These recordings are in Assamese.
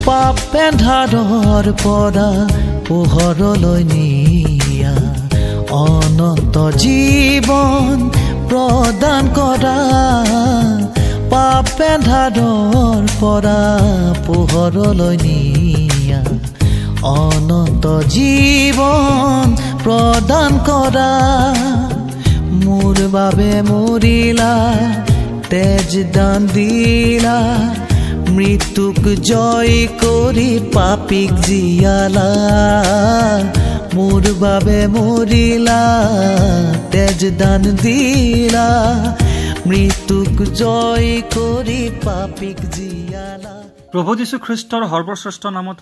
পাপ এন্ধাৰৰ পৰা পোহৰলৈ নিয়া অনন্ত জীৱন প্ৰদান কৰা পাপ এন্ধাৰৰ পৰা পোহৰলৈ নিয়া অনন্ত জীৱন প্ৰদান কৰা মোৰ বাবে মৰিলা তেজ দান দিলা মৃত্যুক জয় কৰি পাপীক জীয়ালা মোৰ বাবে মৰিলা তেজ দান দিলা মৃত্যুক জয় কৰি পাপীক জীয়ালা। প্ৰভু যীশু খ্ৰীষ্টৰ সৰ্বশ্ৰেষ্ঠ নামত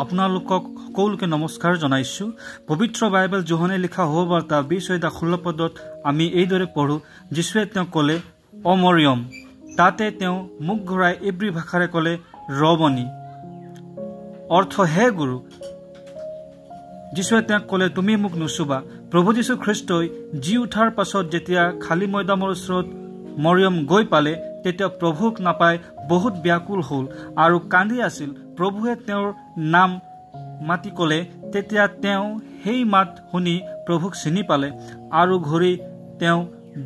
আপোনালোকক সকলোকে নমস্কাৰ জনাইছোঁ। পবিত্ৰ বাইবেল যোহনে লিখা সুবাৰ্তা 20:16 আমি এইদৰে পঢ়ো, যীশুৱে তেওঁক ক'লে, অ মৰিয়ম। তাতে তেওঁ মুখ ঘূৰাই ইব্ৰী ভাষাৰে ক'লে, ৰবনি, অৰ্থ হে গুৰু। যীশুৱে তেওঁক ক'লে, তুমি মোক নুচুবা। প্ৰভু যীশু খ্ৰীষ্টই জি উঠাৰ পাছত যেতিয়া খালী মৈদামৰ ওচৰত মৰিয়ম গৈ পালে, তেতিয়া প্ৰভুক নাপাই বহুত ব্যাকুল হ'ল আৰু কান্দি আছিল। প্ৰভুৱে তেওঁৰ নাম মাতি ক'লে, তেতিয়া তেওঁ সেই মাত শুনি প্ৰভুক চিনি পালে আৰু ঘূৰি তেওঁ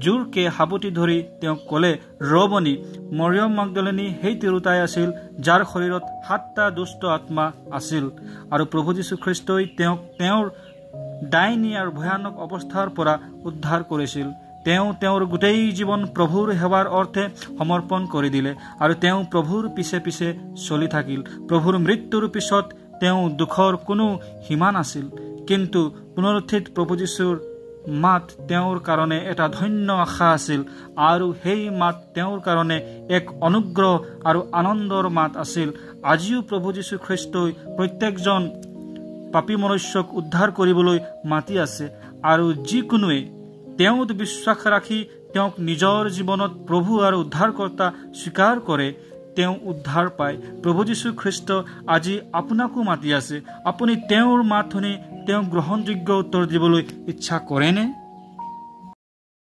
জোৰকে সাৱটি ধৰি তেওঁক ক'লে, ৰবনি। মৰিয়ম মাগদলিনী সেই তিৰোতাই আছিল যাৰ শৰীৰত 7টা দুষ্ট আত্মা আছিল আৰু প্ৰভু যীশু খ্ৰীষ্টই তেওঁক তেওঁৰ ডাইনী আৰু ভয়ানক অৱস্থাৰ পৰা উদ্ধাৰ কৰিছিল। তেওঁ তেওঁৰ গোটেই জীৱন প্ৰভুৰ সেৱাৰ অৰ্থে সমৰ্পণ কৰি দিলে আৰু তেওঁ প্ৰভুৰ পিছে পিছে চলি থাকিল। প্ৰভুৰ মৃত্যুৰ পিছত তেওঁ দুখৰ কোনো সীমা নাছিল, কিন্তু পুনৰুত্থিত প্ৰভু যীশুৰ মাত তেওঁৰ কাৰণে এটা ধন্য আশা আছিল আৰু সেই মাত তেওঁৰ কাৰণে এক অনুগ্ৰহ আৰু আনন্দৰ মাত আছিল। আজিও প্ৰভু যীশু খ্ৰীষ্টই প্ৰত্যেকজন পাপী মনুষ্যক উদ্ধাৰ কৰিবলৈ মাতি আছে আৰু যিকোনোৱে তেওঁত বিশ্বাস ৰাখি তেওঁক নিজৰ জীৱনত প্ৰভু আৰু উদ্ধাৰকৰ্তা স্বীকাৰ কৰে, তেওঁ উদ্ধাৰ পায়। প্ৰভু যীশু খ্ৰীষ্ট আজি আপোনাকো মাতি আছে। আপুনি তেওঁৰ মাত শুনি তেওঁক গ্ৰহণযোগ্য উত্তৰ দিবলৈ ইচ্ছা কৰেনে?